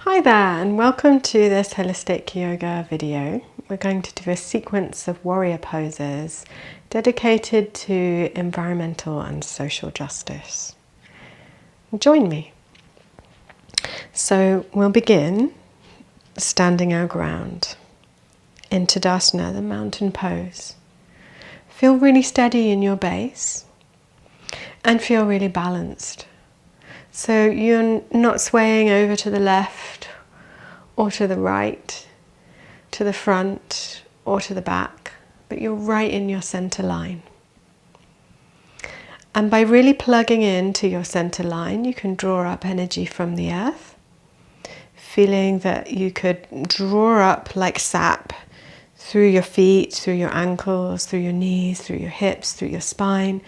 Hi there, and welcome to this holistic yoga video. We're going to do a sequence of warrior poses dedicated to environmental and social justice. Join me. So we'll begin standing our ground in Tadasana, the mountain pose. Feel really steady in your base and feel really balanced. So you're not swaying over to the left or to the right, to the front or to the back, but you're right in your center line. And by really plugging into your center line, you can draw up energy from the earth, feeling that you could draw up like sap through your feet, through your ankles, through your knees, through your hips, through your spine,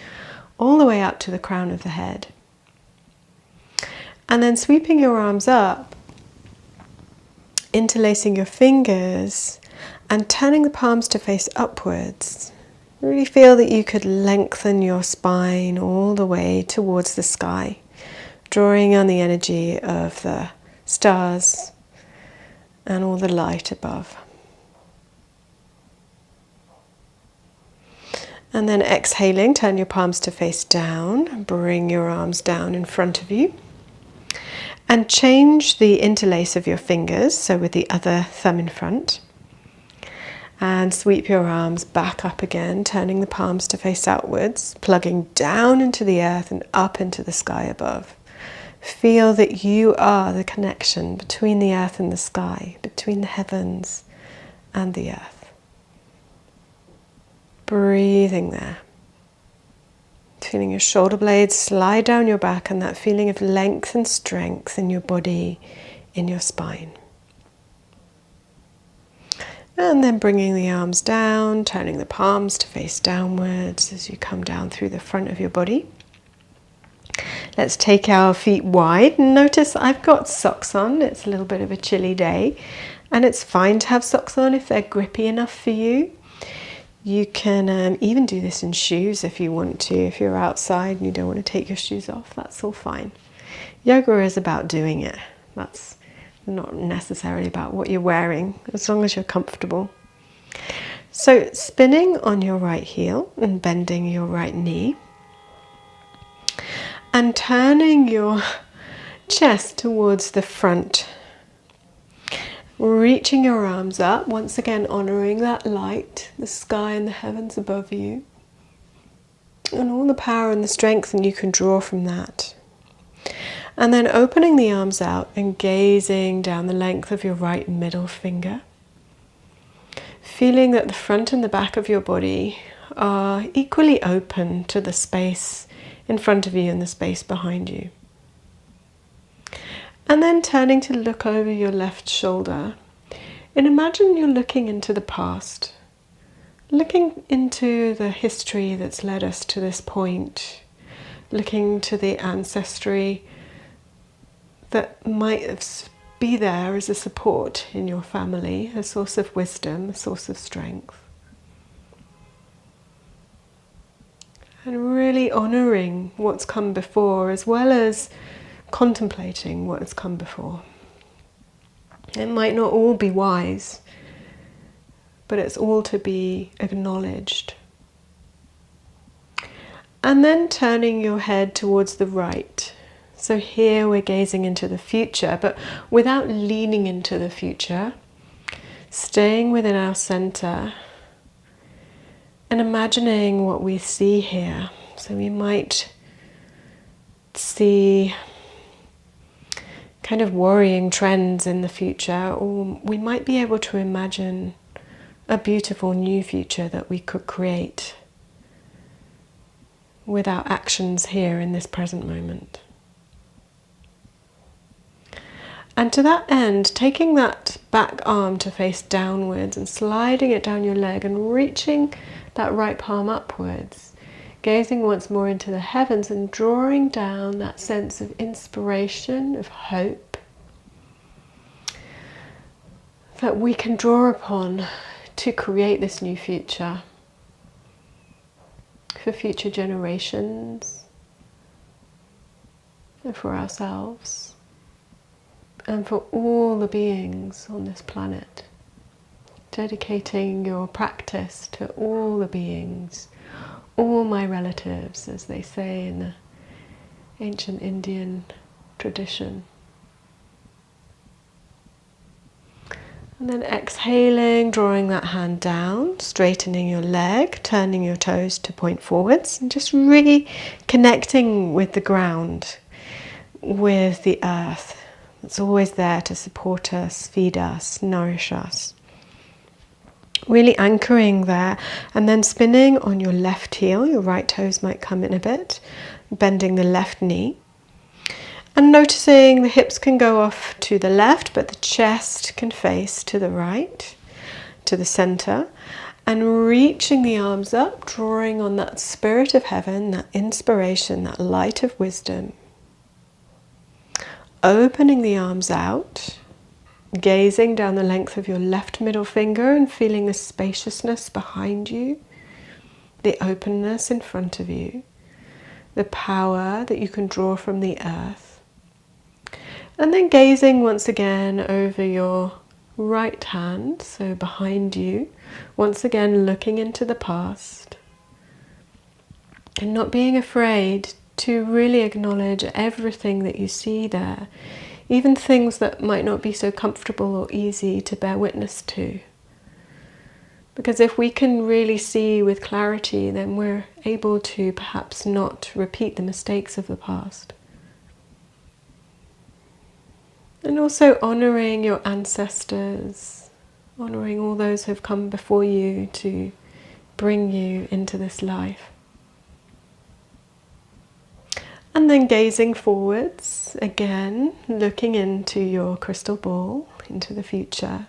all the way up to the crown of the head. And then sweeping your arms up, interlacing your fingers and turning the palms to face upwards. Really feel that you could lengthen your spine all the way towards the sky, drawing on the energy of the stars and all the light above. And then exhaling, turn your palms to face down, bring your arms down in front of you. And change the interlace of your fingers, so with the other thumb in front. And sweep your arms back up again, turning the palms to face outwards, plugging down into the earth and up into the sky above. Feel that you are the connection between the earth and the sky, between the heavens and the earth. Breathing there. Feeling your shoulder blades slide down your back and that feeling of length and strength in your body, in your spine. And then bringing the arms down, turning the palms to face downwards as you come down through the front of your body. Let's take our feet wide. Notice I've got socks on. It's a little bit of a chilly day, and it's fine to have socks on if they're grippy enough for you. You can even do this in shoes if you want to. If you're outside and you don't want to take your shoes off, that's all fine. Yoga is about doing it. That's not necessarily about what you're wearing, as long as you're comfortable. So spinning on your right heel and bending your right knee. And turning your chest towards the front. Reaching your arms up, once again honouring that light, the sky and the heavens above you, and all the power and the strength that you can draw from that. And then opening the arms out and gazing down the length of your right middle finger, feeling that the front and the back of your body are equally open to the space in front of you and the space behind you. And then turning to look over your left shoulder, and imagine you're looking into the past, looking into the history that's led us to this point, looking to the ancestry that might be there as a support in your family, a source of wisdom, a source of strength. And really honouring what's come before, as well as contemplating what has come before. It might not all be wise, but it's all to be acknowledged. And then turning your head towards the right. So here we're gazing into the future, but without leaning into the future, staying within our center and imagining what we see here. So we might see kind of worrying trends in the future, or we might be able to imagine a beautiful new future that we could create with our actions here in this present moment. And to that end, taking that back arm to face downwards and sliding it down your leg and reaching that right palm upwards, gazing once more into the heavens and drawing down that sense of inspiration, of hope, that we can draw upon to create this new future for future generations and for ourselves. and for all the beings on this planet. Dedicating your practice to all the beings, all my relatives, as they say in the ancient Indian tradition. And then exhaling, drawing that hand down, straightening your leg, turning your toes to point forwards, and just really connecting with the ground, with the earth. It's always there to support us, feed us, nourish us. Really anchoring there, and then spinning on your left heel. Your right toes might come in a bit, bending the left knee. And noticing the hips can go off to the left, but the chest can face to the right, to the center. And reaching the arms up, drawing on that spirit of heaven, that inspiration, that light of wisdom. Opening the arms out, gazing down the length of your left middle finger and feeling the spaciousness behind you, the openness in front of you, the power that you can draw from the earth. And then gazing once again over your right hand, so behind you, once again looking into the past, and not being afraid to really acknowledge everything that you see there, even things that might not be so comfortable or easy to bear witness to. Because if we can really see with clarity, then we're able to perhaps not repeat the mistakes of the past. And also honouring your ancestors, honouring all those who have come before you to bring you into this life. And then gazing forwards, again, looking into your crystal ball, into the future.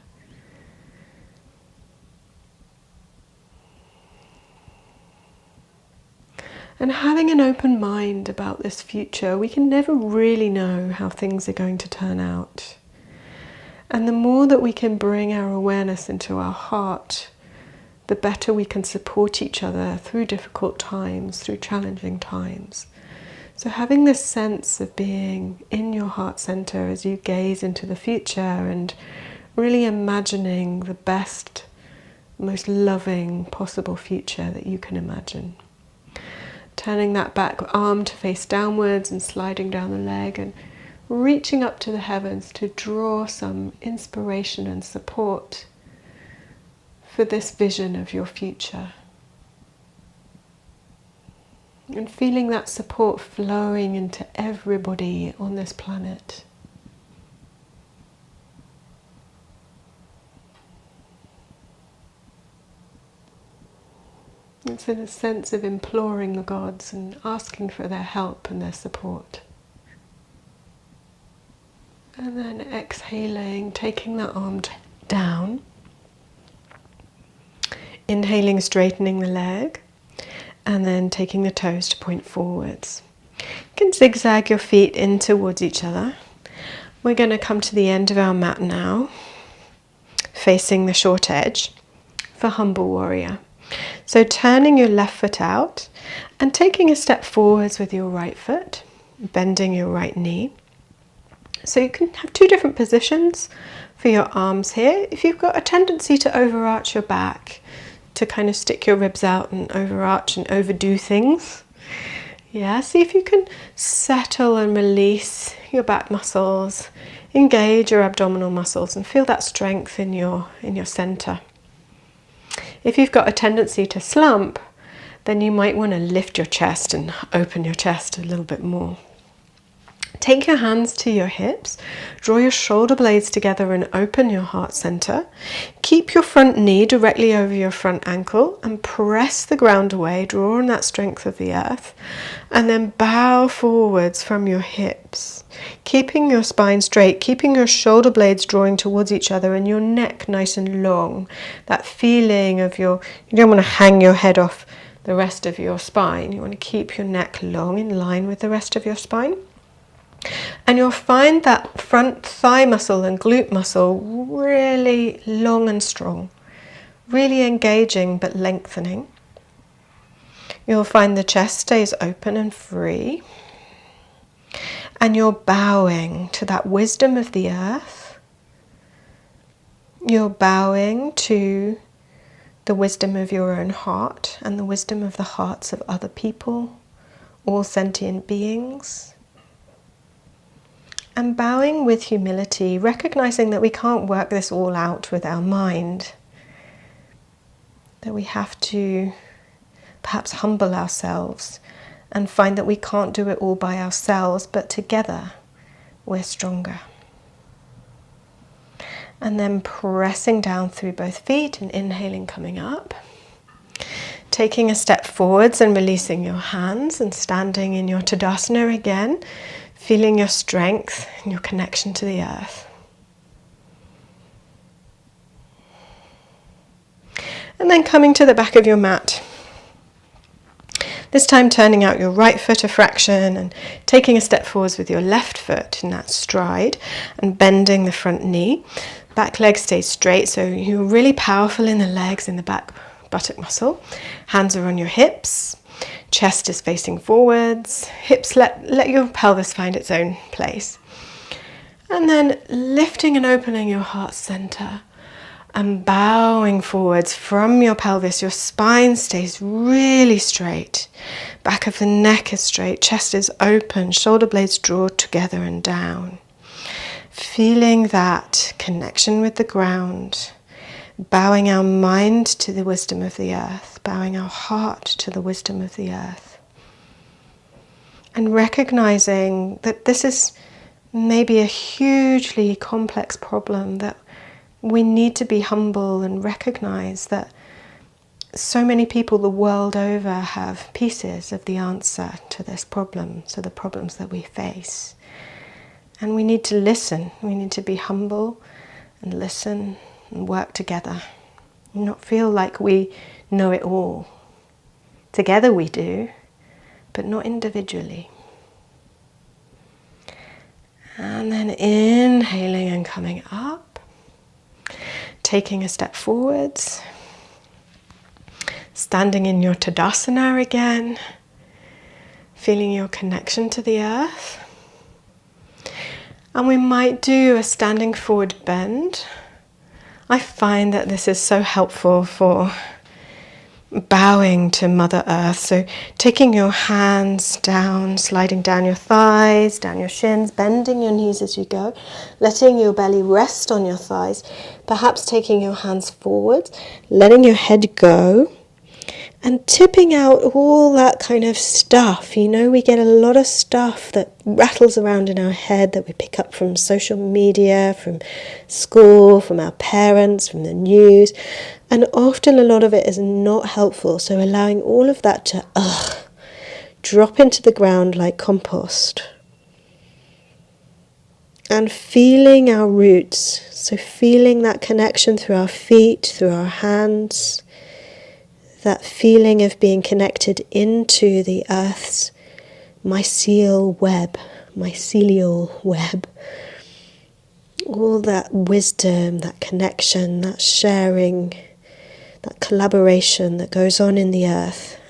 And having an open mind about this future. We can never really know how things are going to turn out. And the more that we can bring our awareness into our heart, the better we can support each other through difficult times, through challenging times. So having this sense of being in your heart center as you gaze into the future and really imagining the best, most loving possible future that you can imagine. Turning that back arm to face downwards and sliding down the leg and reaching up to the heavens to draw some inspiration and support for this vision of your future. And feeling that support flowing into everybody on this planet. It's in a sense of imploring the gods and asking for their help and their support. And then exhaling, taking the arm down. Inhaling, straightening the leg. And then taking the toes to point forwards. You can zigzag your feet in towards each other. We're going to come to the end of our mat now, facing the short edge for humble warrior. So turning your left foot out and taking a step forwards with your right foot, bending your right knee. So you can have two different positions for your arms here. If you've got a tendency to overarch your back, to kind of stick your ribs out and overarch and overdo things, yeah, see if you can settle and release your back muscles, engage your abdominal muscles and feel that strength in your center. If you've got a tendency to slump, then you might want to lift your chest and open your chest a little bit more. Take your hands to your hips, draw your shoulder blades together and open your heart center. Keep your front knee directly over your front ankle and press the ground away, draw on that strength of the earth, and then bow forwards from your hips. Keeping your spine straight, keeping your shoulder blades drawing towards each other and your neck nice and long. That feeling of you don't want to hang your head off the rest of your spine. You want to keep your neck long in line with the rest of your spine. And you'll find that front thigh muscle and glute muscle really long and strong, really engaging but lengthening. You'll find the chest stays open and free. And you're bowing to that wisdom of the earth. You're bowing to the wisdom of your own heart and the wisdom of the hearts of other people, all sentient beings. And bowing with humility, recognizing that we can't work this all out with our mind, that we have to perhaps humble ourselves and find that we can't do it all by ourselves, but together we're stronger. And then pressing down through both feet and inhaling, coming up. Taking a step forwards and releasing your hands and standing in your Tadasana again, feeling your strength and your connection to the earth. And then coming to the back of your mat. This time turning out your right foot a fraction and taking a step forwards with your left foot in that stride and bending the front knee. Back leg stays straight, so you're really powerful in the legs, in the back buttock muscle. Hands are on your hips, chest is facing forwards, hips let your pelvis find its own place. And then lifting and opening your heart center and bowing forwards from your pelvis. Your spine stays really straight. Back of the neck is straight, chest is open, shoulder blades draw together and down. Feeling that connection with the ground, bowing our mind to the wisdom of the earth, bowing our heart to the wisdom of the earth. And recognizing that this is maybe a hugely complex problem, that we need to be humble and recognize that so many people the world over have pieces of the answer to this problem, to the problems that we face. And we need to listen, we need to be humble and listen and work together. And not feel like we know it all. Together we do, but not individually. And then inhaling and coming up, taking a step forwards, standing in your Tadasana again, feeling your connection to the earth. And we might do a standing forward bend. I find that this is so helpful for bowing to Mother Earth. So taking your hands down, sliding down your thighs, down your shins, bending your knees as you go, letting your belly rest on your thighs, perhaps taking your hands forward, letting your head go, and tipping out all that kind of stuff. You know, we get a lot of stuff that rattles around in our head that we pick up from social media, from school, from our parents, from the news. And often a lot of it is not helpful. So allowing all of that to drop into the ground like compost. And feeling our roots. So feeling that connection through our feet, through our hands. That feeling of being connected into the earth's mycelial web. All that wisdom, that connection, that sharing, that collaboration that goes on in the earth.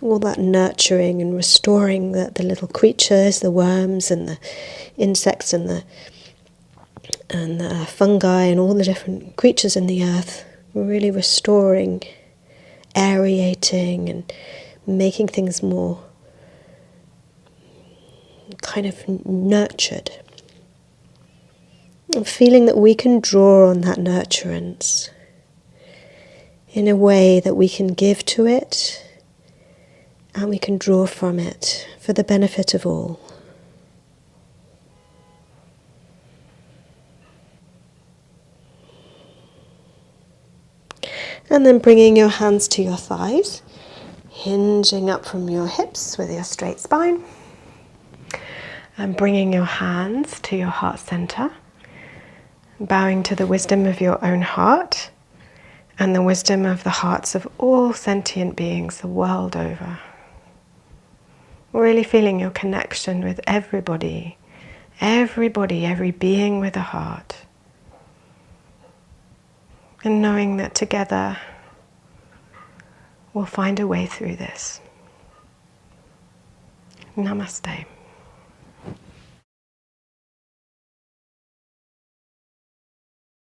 All that nurturing and restoring the little creatures, the worms and the insects and the fungi and all the different creatures in the earth. Really restoring, aerating and making things more kind of nurtured. And feeling that we can draw on that nurturance in a way that we can give to it and we can draw from it for the benefit of all. And then bringing your hands to your thighs, hinging up from your hips with your straight spine. And bringing your hands to your heart center, bowing to the wisdom of your own heart and the wisdom of the hearts of all sentient beings the world over. Really feeling your connection with everybody, every being with a heart. And knowing that together we'll find a way through this. Namaste.